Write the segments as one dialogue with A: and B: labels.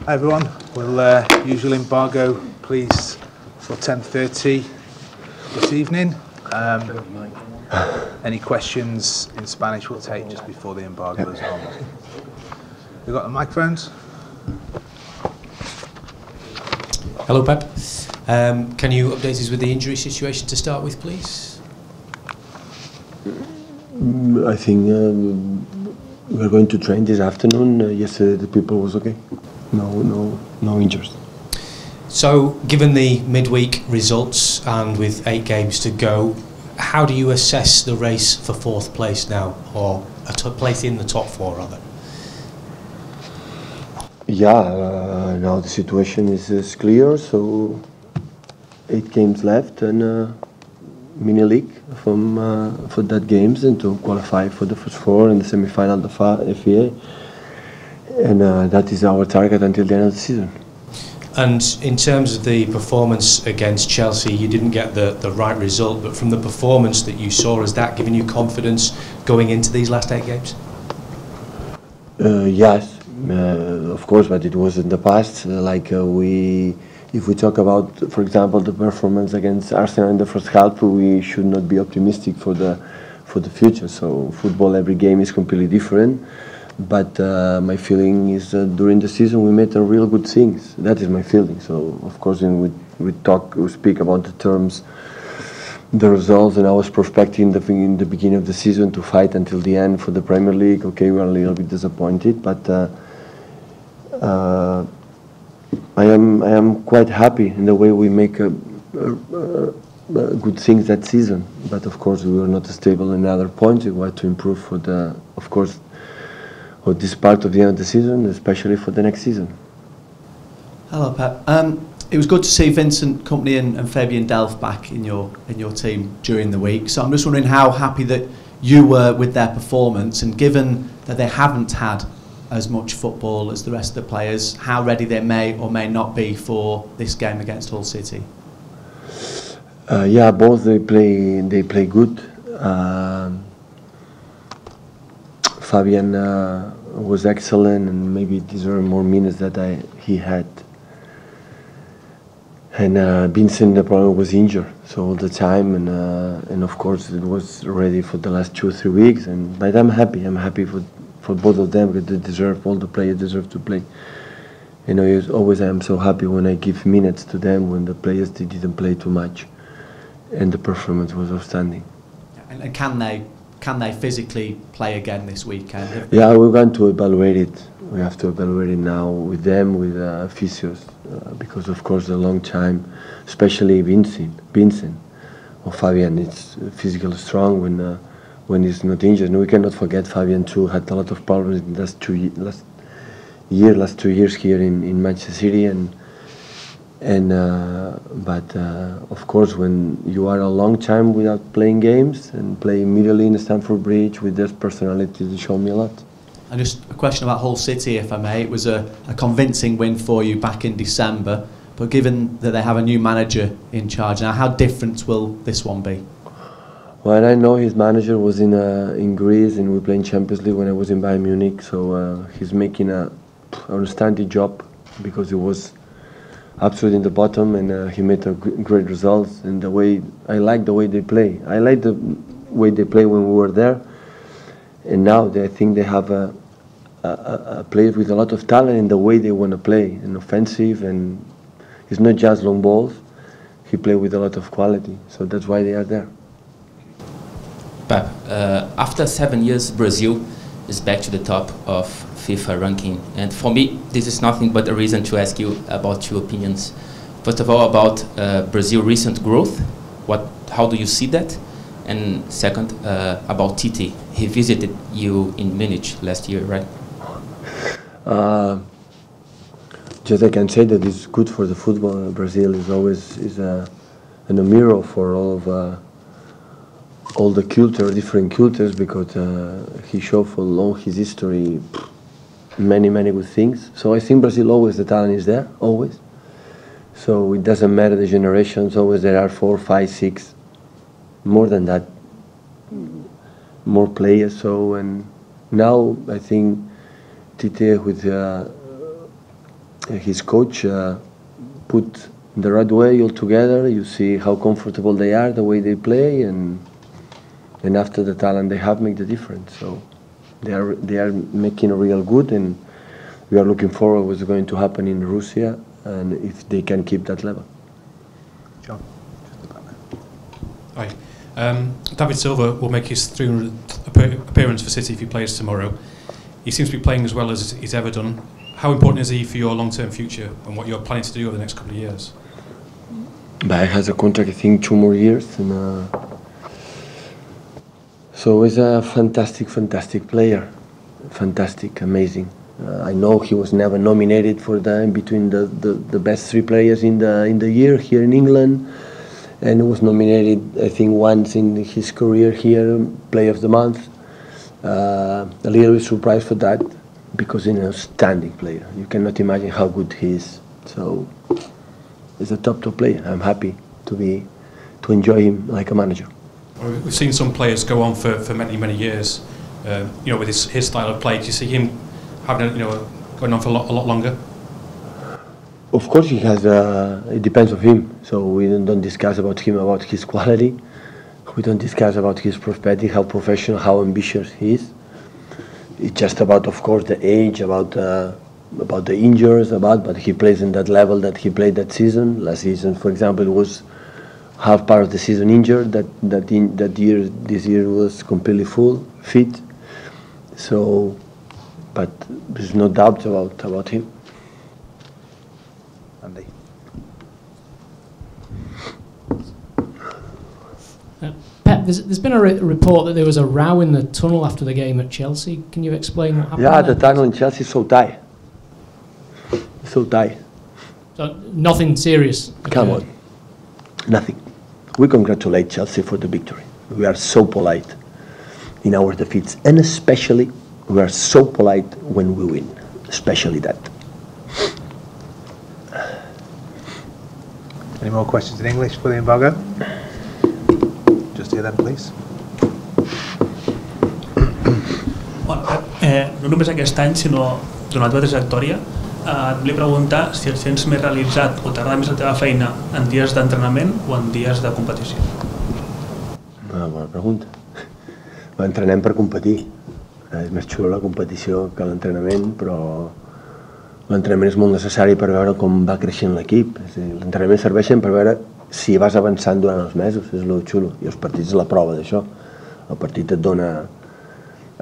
A: Hi everyone, we'll usual embargo please for 10:30 this evening. Any questions in Spanish we'll take just before the embargo as well. We've got the microphones.
B: Hello Pep, can you update us with the injury situation to start with please?
C: I think we're going to train this afternoon. Yesterday the people was okay. No injuries.
B: So, given the midweek results and with 8 games to go, how do you assess the race for 4th place now, or a place in the top 4 rather?
C: Yeah, now the situation is clear. So 8 games left and mini league for that games and to qualify for the first 4 in the semi-final of the FA. And that is our target until the end of the season.
B: And in terms of the performance against Chelsea, you didn't get the right result, but from the performance that you saw, has that given you confidence going into these last 8 games?
C: Yes, of course, but it was in the past. If we talk about, for example, the performance against Arsenal in the first half, we should not be optimistic for the future. So football, every game is completely different. But my feeling is during the season we made real good things. That is my feeling. So of course when we speak about the terms, the results, and I was prospecting in the beginning of the season to fight until the end for the Premier League. Okay, we are a little bit disappointed, but I am quite happy in the way we make good things that season. But of course we were not stable in other points. We had to improve for this part of the end of the season, especially for the next season.
D: Hello Pep. It was good to see Vincent Kompany and Fabian Delph back in your team during the week. So I'm just wondering how happy that you were with their performance, and given that they haven't had as much football as the rest of the players, how ready they may or may not be for this game against Hull City.
C: Yeah, both they play good. Fabian was excellent and maybe deserved more minutes that he had. And Vincent, the problem was injured, so all the time, and of course it was ready for the last 2 or 3 weeks. But I'm happy. I'm happy for both of them because they deserve. All the players deserve to play. You know, always I am so happy when I give minutes to them when the players they didn't play too much, and the performance was outstanding.
D: And can they physically play again this weekend?
C: Yeah, we're going to evaluate it. We have to evaluate it now with them, with physios, because of course a long time, especially Vincent or Fabian, it's physically strong when he's not injured. And we cannot forget Fabian too had a lot of problems in the last 2 years here in Manchester City, but of course when you are a long time without playing games and play immediately in Stamford Bridge with this personality, they show me a lot.
D: And just a question about Hull City, if I may. It was a convincing win for you back in December, but given that they have a new manager in charge now, how different will this one be?
C: Well, I know his manager was in Greece and we played in Champions League when I was in Bayern Munich, so he's making an outstanding job because he was absolutely in the bottom, and he made great results. And I like the way they play. I like the way they play when we were there, and now I think they have a player with a lot of talent in the way they want to play, and offensive, and it's not just long balls. He plays with a lot of quality, so that's why they are there.
E: Pep, after 7 years, Brazil is back to the top of FIFA ranking, and for me this is nothing but a reason to ask you about your opinions. First of all, about Brazil's recent growth, how do you see that? And second, about Tite. He visited you in Munich last year, right?
C: Just I can say that it's good for the football. Brazil is always a mirror for all the different cultures, because he showed for long his history many good things. So I think Brazil always the talent is there, always. So it doesn't matter the generations, always there are 4, 5, 6, more than that, more players. So, and now I think Tite with his coach put the right way all together. You see how comfortable they are, the way they play, and after the talent they have make the difference. So they are making a real good, and we are looking forward what's going to happen in Russia, and if they can keep that level.
A: John.
B: Hi. David Silva will make his 300th appearance for City if he plays tomorrow. He seems to be playing as well as he's ever done. How important is he for your long-term future and what you're planning to do over the next couple of years?
C: But he has a contract, I think, 2 more years, and so he's a fantastic player, fantastic, amazing. I know he was never nominated for between the best 3 players in the year here in England, and he was nominated, I think, once in his career here, Player of the Month. A little bit surprised for that, because he's an outstanding player. You cannot imagine how good he is. So he's a top player. I'm happy to enjoy him like a manager.
B: We've seen some players go on for many years. With his style of play. Do you see him having going on for a lot longer?
C: Of course, he has. It depends on him. So we don't discuss about his quality. We don't discuss about his prospecting, how professional, how ambitious he is. It's just about, of course, the age, about the injuries, but he plays in that level that he played that season. Last season, for example, was half part of the season injured. This year was completely fit. So, but there's no doubt about him.
A: Andy.
F: Pep, there's been a report that there was a row in the tunnel after the game at Chelsea. Can you explain what happened?
C: Yeah, the tunnel in Chelsea is so tight. So tight.
F: So nothing serious?
C: Come on. Nothing. We congratulate Chelsea for the victory. We are so polite in our defeats, and especially we are so polite when we win. Especially that.
A: Any more questions in English for the embargo? Just here then, please.
G: No només aquest any, sinó durant la teva trajectòria, et volia preguntar si et sents més realitzat o t'agrada més la teva feina en dies d'entrenament o en dies de competició.
C: Una bona pregunta. Entrenem per competir. És més xulo la competició que l'entrenament, però l'entrenament és molt necessari per veure com va creixent l'equip. L'entrenament serveixen per veure si vas avançant durant els mesos, és el xulo. I els partits és la prova d'això. El partit et dona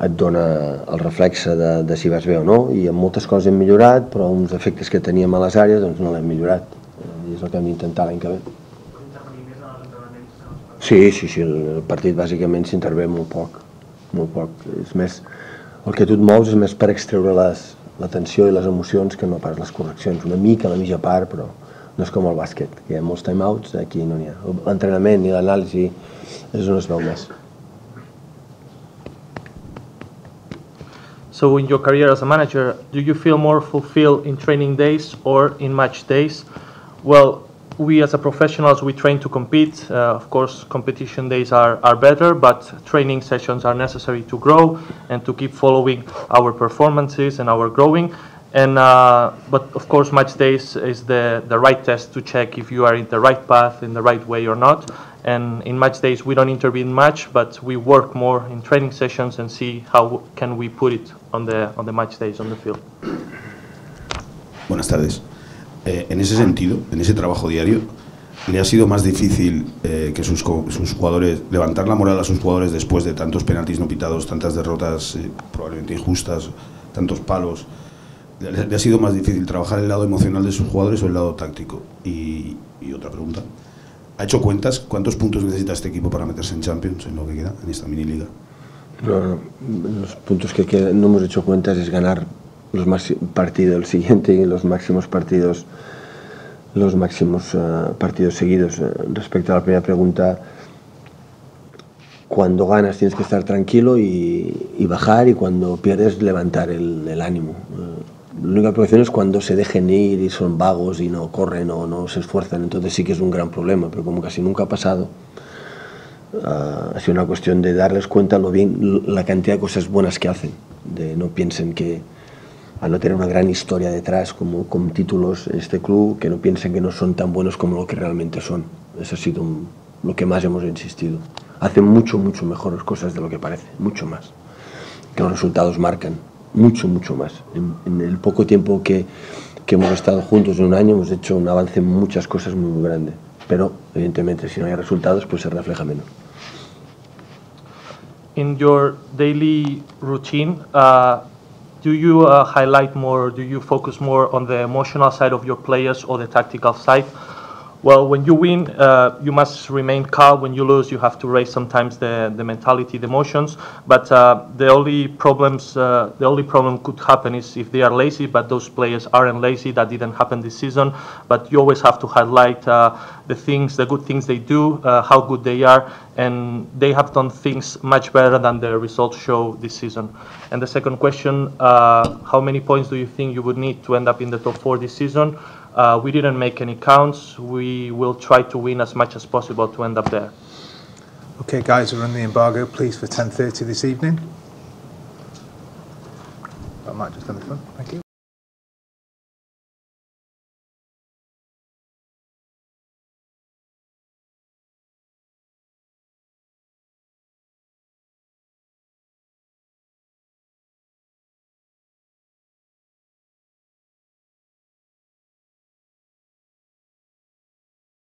C: el reflexe de si vas bé o no, i en moltes coses hem millorat, però uns efectes que teníem a les àrees doncs no l'hem millorat. I és el que hem d'intentar l'any que ve. Sí, el partit bàsicament s'intervé molt poc. És més, el que tu et mous és més per extreure la tensió i les emocions que no pas les correccions. Una mica a la mitja part, però no és com el bàsquet, que hi ha molts timeouts, aquí no n'hi ha. L'entrenament i l'anàlisi és on es veu més.
H: So in your career as a manager, do you feel more fulfilled in training days or in match days? Well, we as a professionals, we train to compete. Of course, competition days are better, but training sessions are necessary to grow and to keep following our performances and our growing. And but of course, match days is the right test to check if you are in the right path, in the right way or not. And in match days, we don't intervene much, but we work more in training sessions and see how can we put it on the match days on the field.
I: Buenas tardes. En ese sentido, en ese trabajo diario, ¿le ha sido más difícil que sus jugadores, levantar la moral a sus jugadores después de tantos penaltis no pitados, tantas derrotas probablemente injustas, tantos palos? ¿Le ha sido más difícil trabajar el lado emocional de sus jugadores o el lado táctico? Y otra pregunta. ¿Ha hecho cuentas? ¿Cuántos puntos necesita este equipo para meterse en Champions, en lo que queda, en esta mini liga?
C: No, los puntos que quedan, no hemos hecho cuentas, es ganar los partidos, el siguiente y los máximos partidos seguidos. Respecto a la primera pregunta, cuando ganas tienes que estar tranquilo y bajar, y cuando pierdes levantar el ánimo. La única preocupación es cuando se dejen ir y son vagos y no corren o no se esfuerzan, entonces sí que es un gran problema, pero como casi nunca ha pasado, ha sido una cuestión de darles cuenta la cantidad de cosas buenas que hacen, de no piensen que al no tener una gran historia detrás como con títulos en este club, que no piensen que no son tan buenos como lo que realmente son. Eso ha sido lo que más hemos insistido. Hacen mucho mejores cosas de lo que parece, mucho más. Que los resultados marcan, mucho más. En el poco tiempo que hemos estado juntos en un año hemos hecho un avance en muchas cosas muy grande. Pero evidentemente si no hay resultados pues se refleja menos.
H: In your daily routine, do you highlight more, do you focus more on the emotional side of your players or the tactical side? Well, when you win, you must remain calm. When you lose, you have to raise sometimes the mentality, the emotions. But the only problem could happen is if they are lazy. But those players aren't lazy. That didn't happen this season. But you always have to highlight the good things they do, how good they are, and they have done things much better than the results show this season. And the second question: how many points do you think you would need to end up in the top 4 this season? We didn't make any counts. We will try to win as much as possible to end up there.
A: Okay, guys, we're on the embargo, please, for 10:30 this evening. That might just on the front. Thank you.